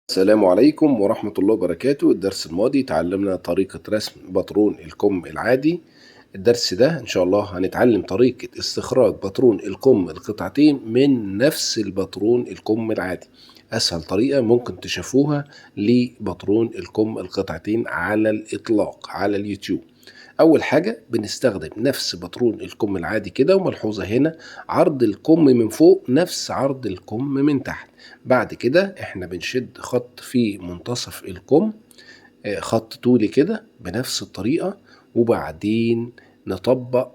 السلام عليكم ورحمة الله وبركاته. الدرس الماضي تعلمنا طريقة رسم باترون الكم العادي. الدرس ده إن شاء الله هنتعلم طريقة استخراج باترون الكم القطعتين من نفس الباترون الكم العادي. أسهل طريقة ممكن تشوفوها لباترون الكم القطعتين على الإطلاق على اليوتيوب. أول حاجة بنستخدم نفس باترون الكم العادي كده، وملحوظة هنا عرض الكم من فوق نفس عرض الكم من تحت. بعد كده احنا بنشد خط في منتصف الكم، خط طولي كده بنفس الطريقة، وبعدين نطبق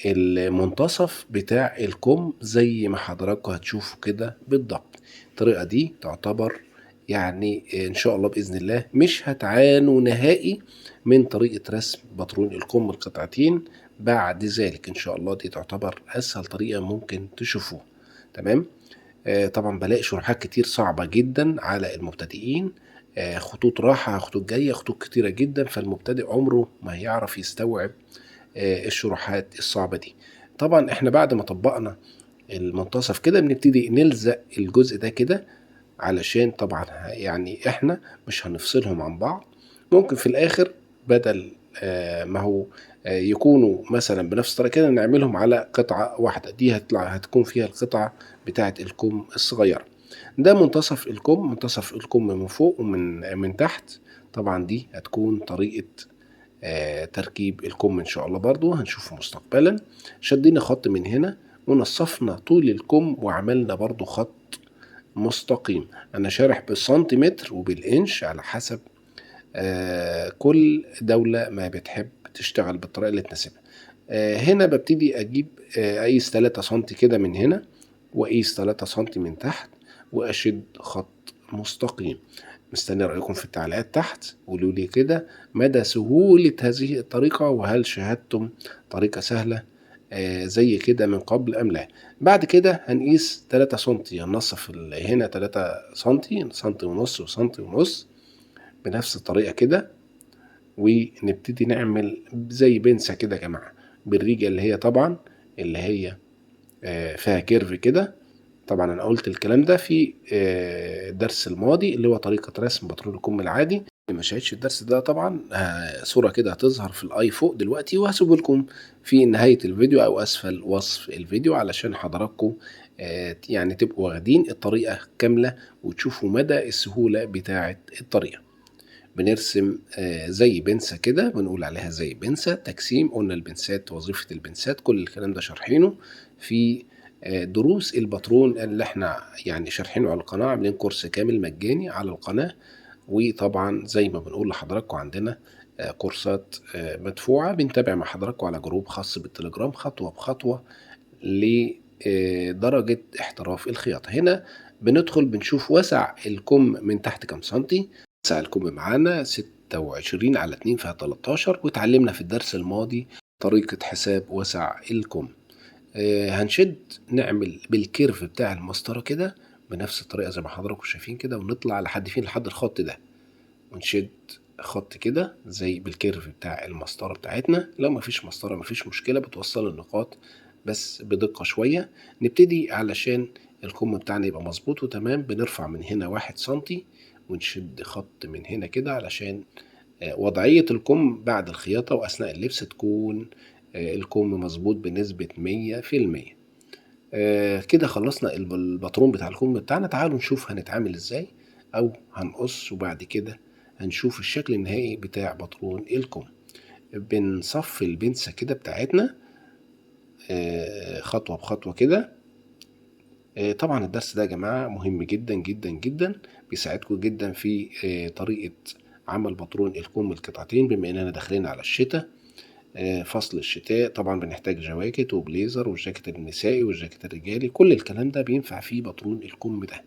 المنتصف بتاع الكم زي ما حضراتكم هتشوفوا كده بالضبط. الطريقة دي تعتبر يعني إن شاء الله بإذن الله مش هتعانوا نهائي من طريقة رسم باترون الكم القطعتين. بعد ذلك إن شاء الله دي تعتبر أسهل طريقة ممكن تشوفوها. تمام. طبعا بلاقي شروحات كتير صعبة جدا على المبتدئين، خطوط راحة خطوط جاية خطوط كتيرة جدا، فالمبتدئ عمره ما هيعرف يستوعب الشروحات الصعبة دي. طبعا احنا بعد ما طبقنا المنتصف كده بنبتدي نلزق الجزء ده كده، علشان طبعا يعني احنا مش هنفصلهم عن بعض. ممكن في الاخر بدل ما هو يكونوا مثلا بنفس الطريقة كده نعملهم على قطعة واحدة، دي هتكون فيها القطعة بتاعة الكم الصغيرة. ده منتصف الكم، منتصف الكم من فوق ومن تحت. طبعا دي هتكون طريقة تركيب الكم إن شاء الله برضو هنشوفه مستقبلا. شدينا خط من هنا ونصفنا طول الكم وعملنا برضو خط مستقيم. أنا شارح بالسنتيمتر وبالإنش على حسب كل دولة ما بتحب تشتغل بالطريقة اللي تناسبها. هنا ببتدي أجيب أقيس 3 سنتي كده من هنا، وأقيس 3 سنتي من تحت، وأشد خط مستقيم. مستني رأيكم في التعليقات تحت، قولوا لي كده مدى سهولة هذه الطريقة، وهل شاهدتم طريقة سهلة زي كده من قبل أم لا. بعد كده هنقيس 3 سنتي، هنصف هنا 3 سنتي، سنتي ونص وسنتي ونص بنفس الطريقة كده، ونبتدي نعمل زي بنسة كده يا جماعة بالريجة اللي هي طبعا اللي هي فيها كيرف كده. طبعا انا قلت الكلام ده في الدرس الماضي اللي هو طريقة رسم باترون الكم العادي. اللي ما شاهدش الدرس ده طبعا صورة كده هتظهر في الاي فوق دلوقتي، وهسيب لكم في نهاية الفيديو او اسفل وصف الفيديو علشان حضراتكم يعني تبقوا واخدين الطريقة كاملة وتشوفوا مدى السهولة بتاعة الطريقة. بنرسم زي بنسة كده، بنقول عليها زي بنسة تجسيم. قلنا البنسات وظيفة البنسات كل الكلام ده شارحينه في دروس الباترون اللي احنا يعني شارحينه على القناة، عاملين كورس كامل مجاني على القناة. وطبعا زي ما بنقول لحضراتكم عندنا كورسات مدفوعة بنتابع مع حضراتكم على جروب خاص بالتليجرام خطوة بخطوة لدرجة احتراف الخياطة. هنا بندخل بنشوف وسع الكم من تحت كام سنتي. وسع الكم معانا 26 على 2 فيها 13، واتعلمنا في الدرس الماضي طريقة حساب وسع الكم. هنشد نعمل بالكيرف بتاع المسطرة كده بنفس الطريقة زي ما حضراتكم شايفين كده، ونطلع لحد فين لحد الخط ده، ونشد خط كده زي بالكيرف بتاع المسطرة بتاعتنا. لو مفيش مسطرة مفيش مشكلة، بتوصل النقاط بس بدقة شوية. نبتدي علشان الكم بتاعنا يبقى مظبوط وتمام، بنرفع من هنا 1 سنتي ونشد خط من هنا كده علشان وضعية الكم بعد الخياطة وأثناء اللبس تكون الكم مظبوط بنسبة 100%. كده خلصنا الباترون بتاع الكم بتاعنا. تعالوا نشوف هنتعامل ازاي، او هنقص وبعد كده هنشوف الشكل النهائي بتاع باترون الكم. بنصفي البنسة كده بتاعتنا خطوة بخطوة كده. طبعا الدرس ده يا جماعة مهم جدا جدا جدا، بيساعدكم جدا في طريقة عمل باترون الكم القطعتين، بما اننا داخلين على الشتاء. فصل الشتاء طبعا بنحتاج جواكت وبليزر والجاكيت النسائي والجاكيت الرجالي، كل الكلام ده بينفع فيه باترون الكم ده.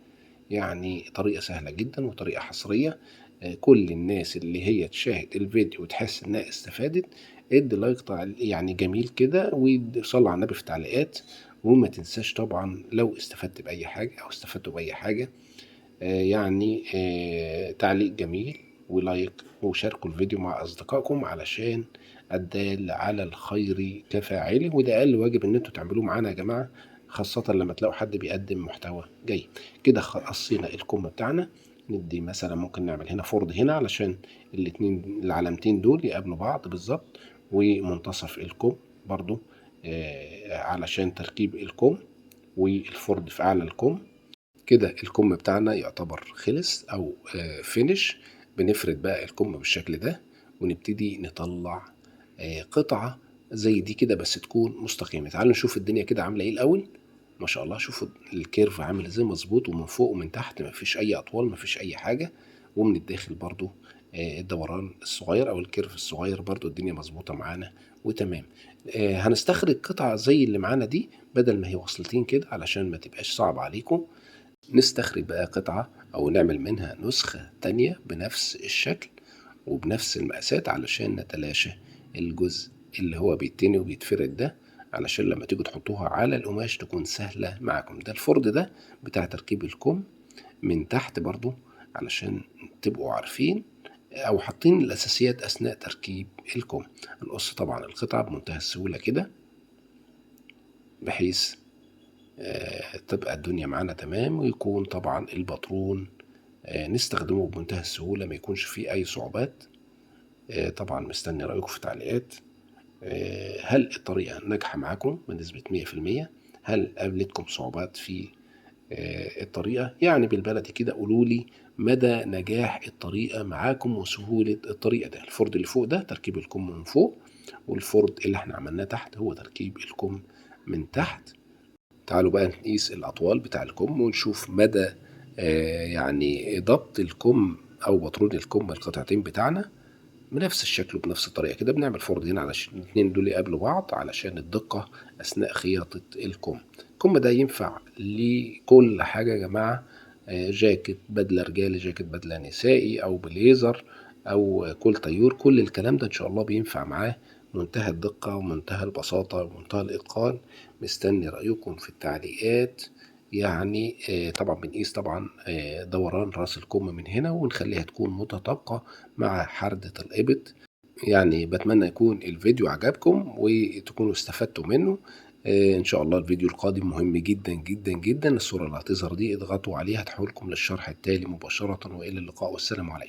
يعني طريقة سهلة جدا وطريقة حصرية. كل الناس اللي هي تشاهد الفيديو وتحس انها استفادت ادي لايك يعني جميل كده، وصلوا على النبي في التعليقات. وما تنساش طبعا لو استفدت بأي حاجة أو استفدتوا بأي حاجة يعني تعليق جميل ولايك، وشاركوا الفيديو مع أصدقائكم علشان الدال على الخير كفاعله، وده أقل واجب إن انتوا تعملوه معانا يا جماعة، خاصة لما تلاقوا حد بيقدم محتوى جيد. كده قصينا الكم بتاعنا ندي مثلا ممكن نعمل هنا فورد هنا علشان الاتنين العلامتين دول يقابلوا بعض بالظبط، ومنتصف الكم برضو علشان تركيب الكم، والفورد في اعلى الكم. كده الكم بتاعنا يعتبر خلص او فينش. بنفرد بقى الكم بالشكل ده، ونبتدي نطلع قطعة زي دي كده بس تكون مستقيمة. تعالوا نشوف الدنيا كده عاملة ايه الاول. ما شاء الله، شوفوا الكيرف عامل ازاي مظبوط، ومن فوق ومن تحت مفيش اي اطوال مفيش اي حاجة، ومن الداخل برضو الدوران الصغير او الكيرف الصغير برضو الدنيا مظبوطة معانا وتمام. هنستخرج قطعة زي اللي معانا دي بدل ما هي وصلتين كده علشان ما تبقاش صعب عليكم. نستخرج بقى قطعة أو نعمل منها نسخة تانية بنفس الشكل وبنفس المقاسات علشان نتلاشى الجزء اللي هو بيتني وبيتفرد ده، علشان لما تيجوا تحطوها على القماش تكون سهلة معاكم. ده الفرد ده بتاع تركيب الكم من تحت برضو، علشان تبقوا عارفين أو حاطين الأساسيات أثناء تركيب الكم. نقص طبعا القطعة بمنتهى السهولة كده، بحيث تبقى الدنيا معانا تمام، ويكون طبعا الباترون نستخدمه بمنتهى السهولة، ما يكونش فيه أي صعوبات. طبعا مستني رأيكم في التعليقات. هل الطريقة ناجحة معاكم بنسبة 100%؟ هل قابلتكم صعوبات في الطريقة؟ يعني بالبلدي كده قولوا لي مدى نجاح الطريقة معاكم وسهولة الطريقة. ده الفرد اللي فوق ده تركيب الكم من فوق، والفرد اللي احنا عملناه تحت هو تركيب الكم من تحت. تعالوا بقى نقيس الأطوال بتاع الكم ونشوف مدى يعني ضبط الكم أو بطرون الكم القطعتين بتاعنا بنفس الشكل وبنفس الطريقة كده. بنعمل فردين علشان الاتنين دول يقابلوا بعض علشان الدقة أثناء خياطة الكم. الكم ده ينفع لكل حاجة يا جماعة، جاكيت بدلة رجالي، جاكيت بدلة نسائي، أو بليزر، أو كل طيور، كل الكلام ده إن شاء الله بينفع معاه. منتهى الدقة ومنتهى البساطة ومنتهى الإتقان. مستني رأيكم في التعليقات. يعني طبعا بنقيس طبعا دوران راس الكم من هنا ونخليها تكون متطابقة مع حردة الإبط. يعني بتمنى يكون الفيديو عجبكم وتكونوا استفدتوا منه. إن شاء الله الفيديو القادم مهم جدا جدا جدا. الصورة اللي هتظهر دي اضغطوا عليها تحولكم للشرح التالي مباشرة، وإلى اللقاء والسلام عليكم.